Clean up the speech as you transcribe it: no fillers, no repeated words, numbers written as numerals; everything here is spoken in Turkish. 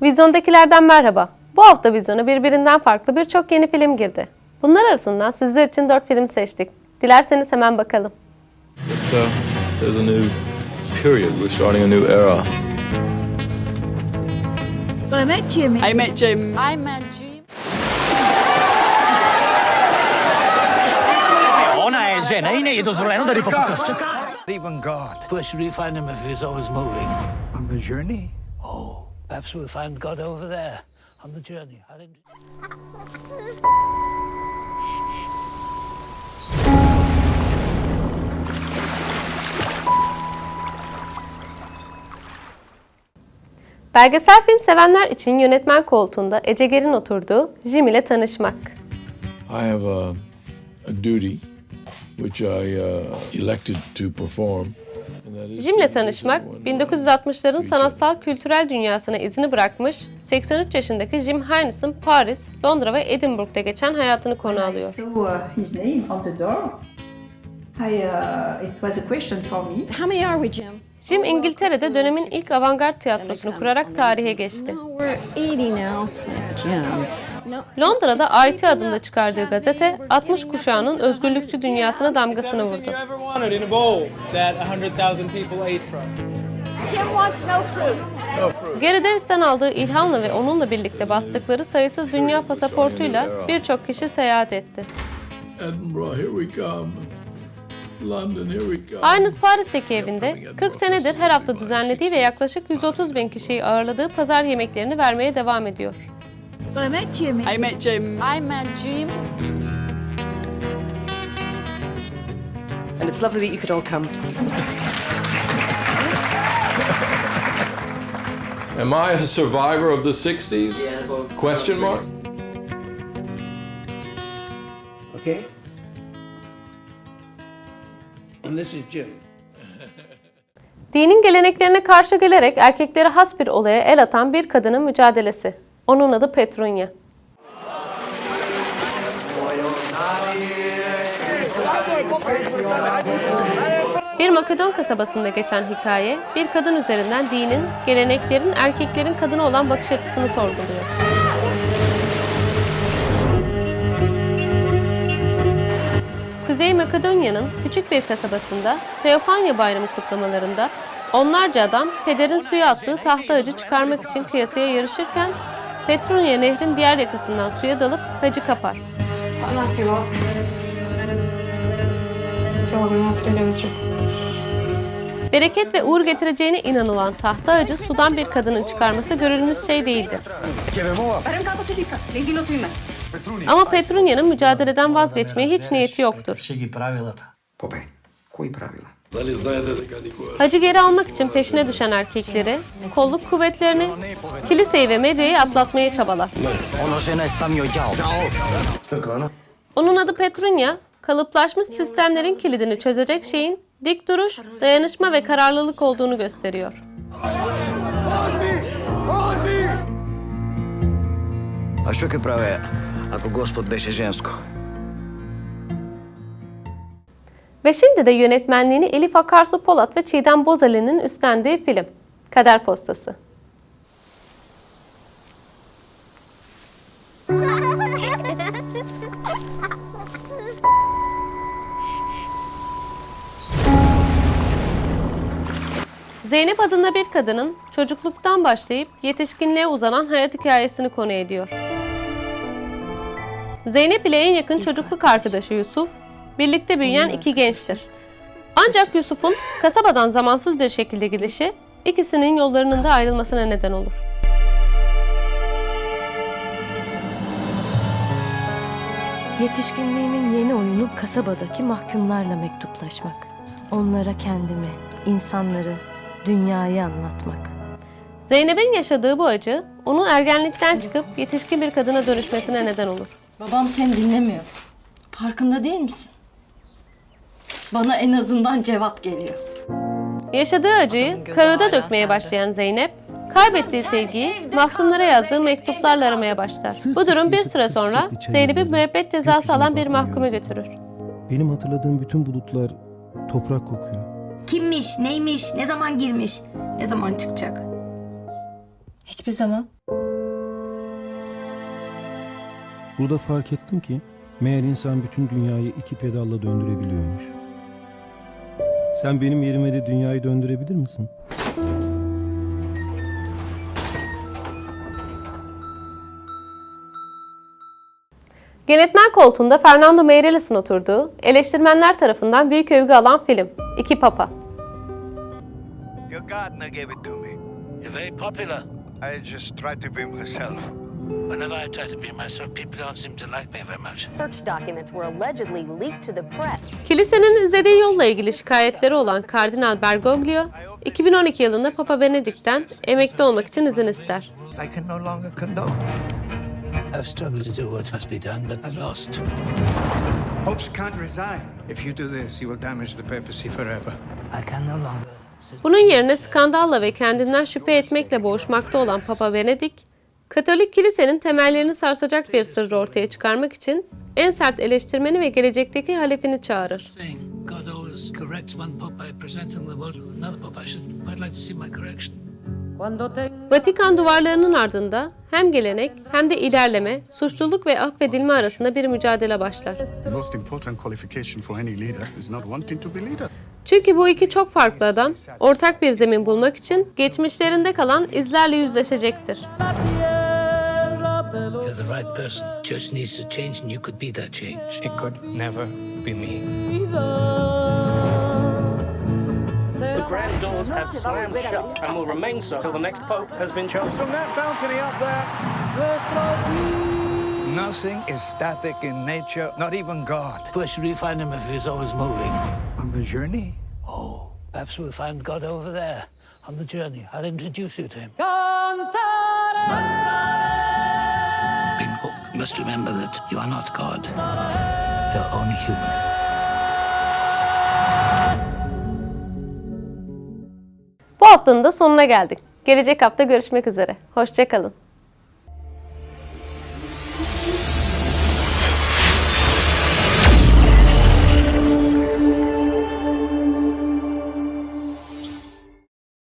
Vizyondakilerden merhaba. Bu hafta vizyona birbirinden farklı birçok yeni film girdi. Bunlar arasından sizler için 4 film seçtik. Dilerseniz hemen bakalım. There's a new period. We're starting a new era. Well, I met Jimmy. I met Jim. I met Jim. Ona je žena i nije dozvoljeno da riba pokazuje. Even God. First, we find him if he's always moving. On the journey? Oh, perhaps we'll find God over there on the journey. Belgesel film sevenler için yönetmen koltuğunda Ece Ger'in oturduğu Jim ile tanışmak. I have a duty which I elected to perform. Jim'le tanışmak, 1960'ların sanatsal kültürel dünyasına izini bırakmış, 83 yaşındaki Jim Heinz'ın Paris, Londra ve Edinburgh'da geçen hayatını konu alıyor. I saw his name on the door. It was a question for me. How many are we, Jim? Jim İngiltere'de dönemin ilk avantgard tiyatrosunu kurarak tarihe geçti. No, we're 80 now. Jim. No. Londra'da IT adında çıkardığı gazete, 60 kuşağının özgürlükçü dünyasına damgasını vurdu. Gary Davis'ten aldığı ilhamla ve onunla birlikte bastıkları sayısız dünya pasaportuyla birçok kişi seyahat etti. Edinburgh, here we come. London, here we come. Heinz Paris'teki evinde 40 senedir her hafta düzenlediği ve yaklaşık 130 bin kişiyi ağırladığı pazar yemeklerini vermeye devam ediyor. Well, I met Jimmy. I met Jim. I met Jim. And it's lovely that you could all come. Am I a survivor of the 60s? Question mark? Okay? And this is Jim. Dinin geleneklerine karşı gelerek erkeklere has bir olaya el atan bir kadının mücadelesi. Onun adı Petrunya. Bir Makedon kasabasında geçen hikaye, bir kadın üzerinden dinin, geleneklerin, erkeklerin kadına olan bakış açısını sorguluyor. Kuzey Makedonya'nın küçük bir kasabasında Teofanya Bayramı kutlamalarında onlarca adam pederin suya attığı tahta hacı çıkarmak için kıyasıya yarışırken Petrunya nehrin diğer yakasından suya dalıp hacı kapar. Bereket ve uğur getireceğine inanılan tahta hacı sudan bir kadının çıkarması görülmüş şey değildir. Ama Petrunya'nın mücadeleden vazgeçmeye hiç niyeti yoktur. Popej, koji pravila? Hacı geri almak için peşine düşen erkekleri, kolluk kuvvetlerini, kiliseyi ve medyayı atlatmaya çabalar. Ona žena je sam joj jao. Onun adı Petrunya, kalıplaşmış sistemlerin kilidini çözecek şeyin dik duruş, dayanışma ve kararlılık olduğunu gösteriyor. A što ke prave ako gospod beše žensko? Ve şimdi de yönetmenliğini Elif Akarsu Polat ve Çiğdem Bozali'nin üstlendiği film, Kader Postası. Zeynep adında bir kadının çocukluktan başlayıp yetişkinliğe uzanan hayat hikayesini konu ediyor. Zeynep ile en yakın çocukluk arkadaşı Yusuf, birlikte büyüyen iki gençtir. Ancak Yusuf'un kasabadan zamansız bir şekilde gidişi, ikisinin yollarının da ayrılmasına neden olur. Yetişkinliğimin yeni oyunu kasabadaki mahkumlarla mektuplaşmak. Onlara kendimi, insanları, dünyayı anlatmak. Zeynep'in yaşadığı bu acı, onun ergenlikten çıkıp yetişkin bir kadına dönüşmesine neden olur. Babam seni dinlemiyor. Farkında değil misin? Bana en azından cevap geliyor. Yaşadığı acıyı kağıda dökmeye başlayan Zeynep, kaybettiği sevgiyi mahkumlara yazdığı mektuplarla aramaya başlar. Bu durum bir süre sonra Zeynep'i müebbet cezası alan bir mahkume götürür. Benim hatırladığım bütün bulutlar toprak kokuyor. Kimmiş, neymiş, ne zaman girmiş, ne zaman çıkacak? Hiçbir zaman. Burada fark ettim ki meğer insan bütün dünyayı 2 pedalla döndürebiliyormuş. Sen benim yerime de dünyayı döndürebilir misin? Yönetmen koltuğunda Fernando Meirelles'in oturduğu, eleştirmenler tarafından büyük övgü alan film İki Papa. Your gardener gave it to me. You're very popular. I just try to be myself. Whenever I try to be myself, people don't seem to like me very much. Church documents were allegedly leaked to the press. Kilisenin izlediği yolla ilgili şikayetleri olan Kardinal Bergoglio, 2012 yılında Papa Benedik'ten emekli olmak için izin ister. I can no longer condone. I've struggled to do what must be done, but I've lost. Popes can't resign. If you do this, you will damage the papacy forever. I can no longer. Bunun yerine skandalla ve kendinden şüphe etmekle boğuşmakta olan Papa Benedik, Katolik kilisenin temellerini sarsacak bir sırrı ortaya çıkarmak için en sert eleştirmeni ve gelecekteki halefini çağırır. Saying God always corrects one pope by presenting the world with another pope. I should quite like to see my correction. Vatikan duvarlarının ardında hem gelenek hem de ilerleme, suçluluk ve affedilme arasında bir mücadele başlar. The most important qualification for any leader is not wanting to be leader. Çünkü bu iki çok farklı adam ortak bir zemin bulmak için geçmişlerinde kalan izlerle yüzleşecektir. You're the right person. Church needs to change, and you could be that change. It could never be me. The grand doors have slammed shut and will remain so till the next pope has been chosen. From that balcony up there. Nothing is static in nature, not even God. Where should we find him if he's always moving? On the journey? Oh, perhaps we'll find God over there on the journey. I'll introduce you to him. Being Pope, you must remember that you are not God. You're only human. Bu haftanın da sonuna geldik. Gelecek hafta görüşmek üzere. Hoşça kalın.